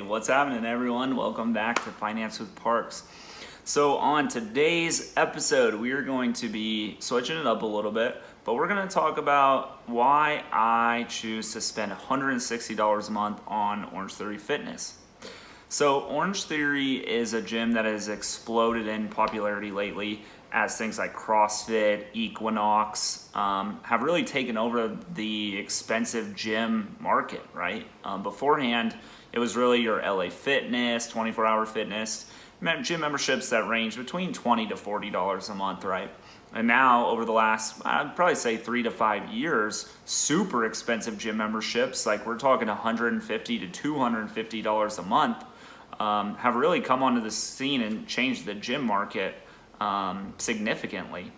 What's happening, everyone? Welcome back to Finance with Parks. So on today's episode, we are going to be switching it up a little bit, but we're going to talk about why I choose to spend $160 a month on Orangetheory Fitness. So Orangetheory is a gym that has exploded in popularity lately as things like CrossFit, Equinox have really taken over the expensive gym market, right? Beforehand, it was really your LA Fitness, 24-hour fitness, gym memberships that range between $20 to $40 a month, right? And now, over the last, I'd probably say 3 to 5 years, super expensive gym memberships, like we're talking $150 to $250 a month, have really come onto the scene and changed the gym market significantly.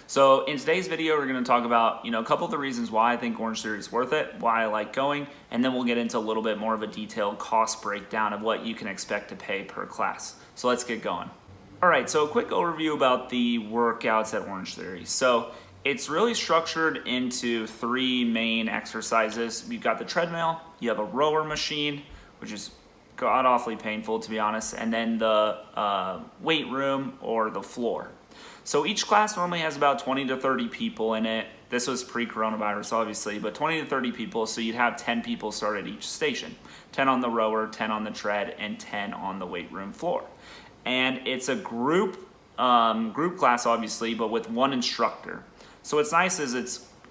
So in today's video, we're going to talk about, a couple of the reasons why I think Orangetheory is worth it, why I like going, and then we'll get into a little bit more of a detailed cost breakdown of what you can expect to pay per class. So let's get going. All right, so a quick overview about the workouts at Orangetheory. So it's really structured into 3 main exercises. You've got the treadmill, you have a rower machine, which is god-awfully painful, to be honest, and then the weight room or the floor. So each class normally has about 20 to 30 people in it. This was pre-coronavirus, obviously, but 20 to 30 people, so you'd have 10 people start at each station. 10 on the rower, 10 on the tread, and 10 on the weight room floor. And it's a group class, obviously, but with one instructor. So what's nice is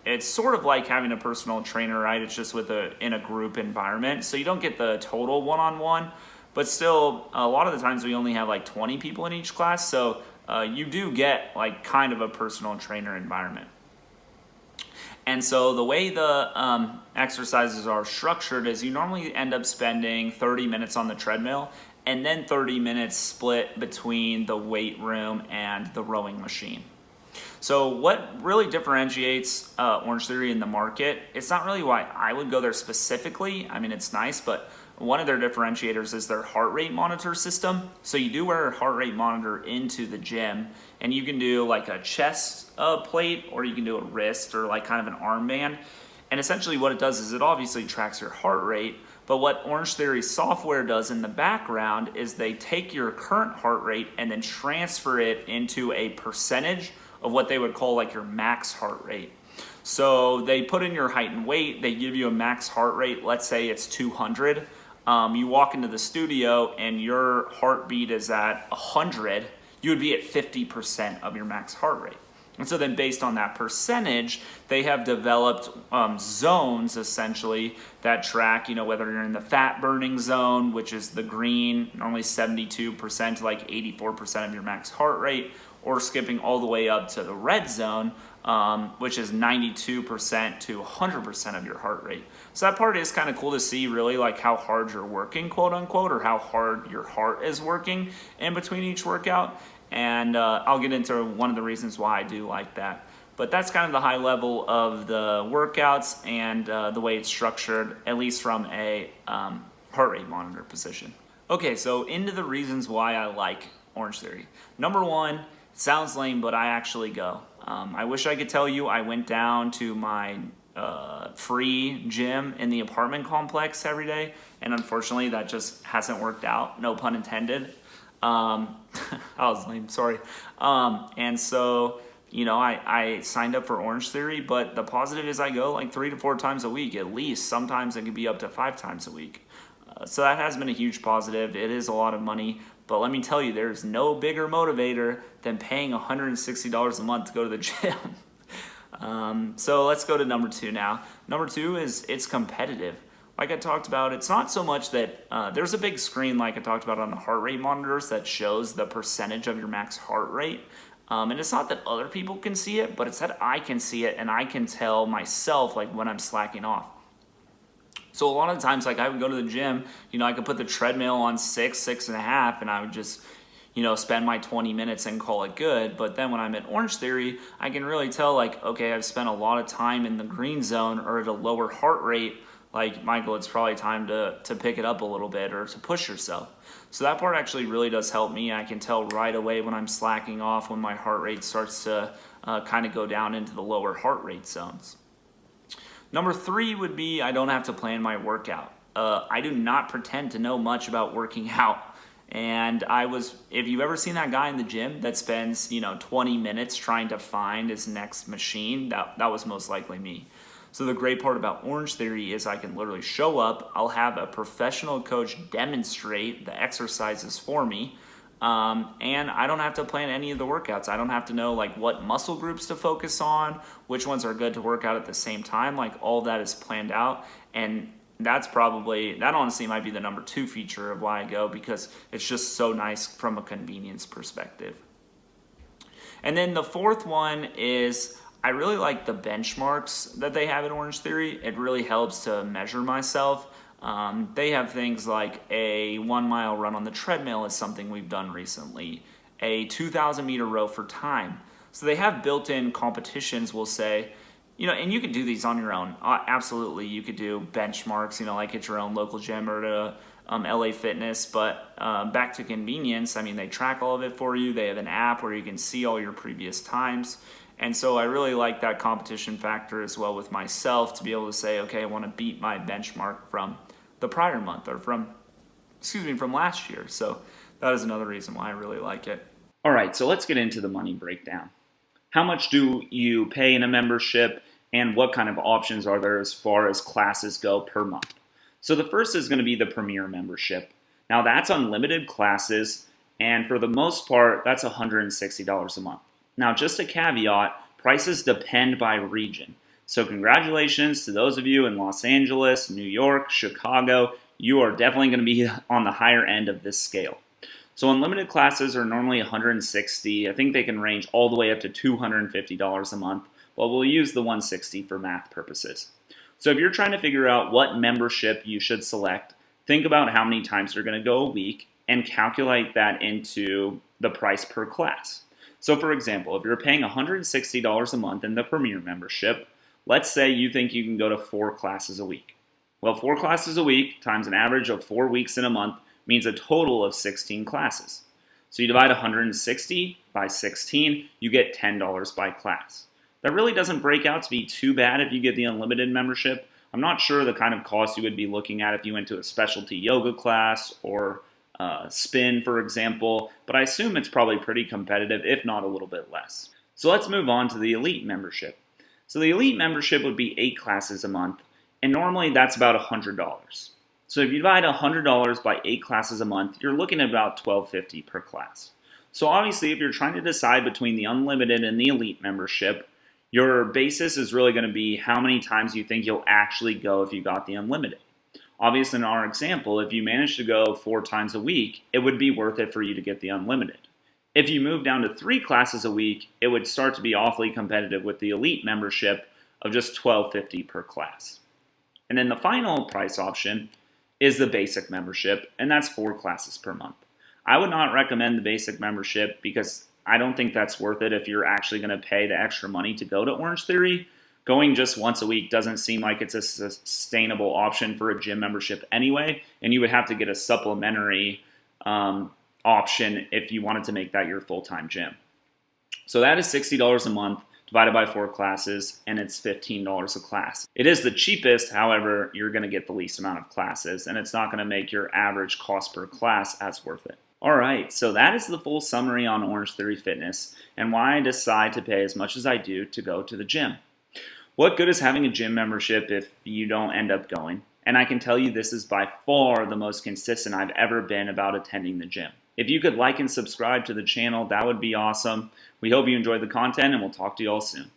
it's sort of like having a personal trainer, right? It's just in a group environment. So you don't get the total one-on-one, but still, a lot of the times we only have like 20 people in each class. So you do get like kind of a personal trainer environment. And so the way the exercises are structured is you normally end up spending 30 minutes on the treadmill and then 30 minutes split between the weight room and the rowing machine. So what really differentiates Orangetheory in the market, it's not really why I would go there specifically. I mean, it's nice, but one of their differentiators is their heart rate monitor system. So you do wear a heart rate monitor into the gym, and you can do like a chest plate, or you can do a wrist or like kind of an armband. And essentially what it does is it obviously tracks your heart rate, but what Orangetheory software does in the background is they take your current heart rate and then transfer it into a percentage of what they would call like your max heart rate. So they put in your height and weight, they give you a max heart rate, let's say it's 200. You walk into the studio and your heartbeat is at 100, you would be at 50% of your max heart rate. And so then based on that percentage, they have developed zones essentially that track, whether you're in the fat burning zone, which is the green, normally 72% to like 84% of your max heart rate, or skipping all the way up to the red zone, which is 92% to 100% of your heart rate. So that part is kind of cool to see, really, like how hard you're working, quote unquote, or how hard your heart is working in between each workout. And I'll get into one of the reasons why I do like that. But that's kind of the high level of the workouts and the way it's structured, at least from a heart rate monitor position. Okay, so into the reasons why I like Orangetheory. Number one, sounds lame, but I actually go. I wish I could tell you I went down to my free gym in the apartment complex every day, and unfortunately that just hasn't worked out, no pun intended. I was lame, sorry. And so, I signed up for Orangetheory, but the positive is I go like 3 to 4 times a week at least. Sometimes it can be up to 5 times a week. So that has been a huge positive. It is a lot of money, but let me tell you, there's no bigger motivator than paying $160 a month to go to the gym. So let's go to number 2 now. Number 2 is it's competitive. Like I talked about, it's not so much that there's a big screen like I talked about on the heart rate monitors that shows the percentage of your max heart rate. And it's not that other people can see it, but it's that I can see it and I can tell myself like when I'm slacking off. So a lot of times, like I would go to the gym, I could put the treadmill on 6.5, and I would just, spend my 20 minutes and call it good. But then when I'm at Orangetheory, I can really tell like, okay, I've spent a lot of time in the green zone or at a lower heart rate. Like, Michael, it's probably time to pick it up a little bit or to push yourself. So that part actually really does help me. I can tell right away when I'm slacking off, when my heart rate starts to kind of go down into the lower heart rate zones. Number 3 would be I don't have to plan my workout. I do not pretend to know much about working out. And if you've ever seen that guy in the gym that spends, 20 minutes trying to find his next machine, that was most likely me. So the great part about Orangetheory is I can literally show up, I'll have a professional coach demonstrate the exercises for me, and I don't have to plan any of the workouts. I don't have to know like what muscle groups to focus on, which ones are good to work out at the same time. Like all that is planned out, and that honestly might be the number 2 feature of why I go, because it's just so nice from a convenience perspective. And then the fourth one is I really like the benchmarks that they have at Orangetheory. It really helps to measure myself. They have things like a 1 mile run on the treadmill is something we've done recently, a 2,000 meter row for time. So they have built-in competitions, we'll say, and you can do these on your own. Absolutely, you could do benchmarks, like at your own local gym or at LA Fitness. But back to convenience, they track all of it for you. They have an app where you can see all your previous times. And so I really like that competition factor as well with myself, to be able to say, okay, I want to beat my benchmark from the prior month or from last year. So that is another reason why I really like it. All right, so let's get into the money breakdown. How much do you pay in a membership, and what kind of options are there as far as classes go per month? So the first is going to be the Premier membership. Now that's unlimited classes, and for the most part, that's $160 a month. Now just a caveat, prices depend by region. So congratulations to those of you in Los Angeles, New York, Chicago. You are definitely going to be on the higher end of this scale. So unlimited classes are normally $160. I think they can range all the way up to $250 a month, but we'll use the $160 for math purposes. So if you're trying to figure out what membership you should select, think about how many times you're going to go a week and calculate that into the price per class. So for example, if you're paying $160 a month in the Premier membership, let's say you think you can go to 4 classes a week. Well, 4 classes a week times an average of 4 weeks in a month means a total of 16 classes. So you divide 160 by 16, you get $10 by class. That really doesn't break out to be too bad if you get the unlimited membership. I'm not sure the kind of cost you would be looking at if you went to a specialty yoga class or spin, for example, but I assume it's probably pretty competitive, if not a little bit less. So let's move on to the Elite membership. So the Elite membership would be 8 classes a month, and normally that's about $100. So if you divide $100 by 8 classes a month, you're looking at about $12.50 per class. So obviously, if you're trying to decide between the unlimited and the Elite membership, your basis is really going to be how many times you think you'll actually go if you got the unlimited. Obviously, in our example, if you manage to go 4 times a week, it would be worth it for you to get the unlimited. If you move down to 3 classes a week, it would start to be awfully competitive with the Elite membership of just $12.50 per class. And then the final price option is the Basic membership, and that's 4 classes per month. I would not recommend the Basic membership because I don't think that's worth it if you're actually going to pay the extra money to go to Orangetheory. Going just once a week doesn't seem like it's a sustainable option for a gym membership anyway, and you would have to get a supplementary option if you wanted to make that your full-time gym. So that is $60 a month divided by 4 classes, and it's $15 a class. It is the cheapest, however, you're going to get the least amount of classes, and it's not going to make your average cost per class as worth it. Alright, so that is the full summary on Orangetheory Fitness and why I decide to pay as much as I do to go to the gym. What good is having a gym membership if you don't end up going? And I can tell you this is by far the most consistent I've ever been about attending the gym. If you could like and subscribe to the channel, that would be awesome. We hope you enjoyed the content, and we'll talk to you all soon.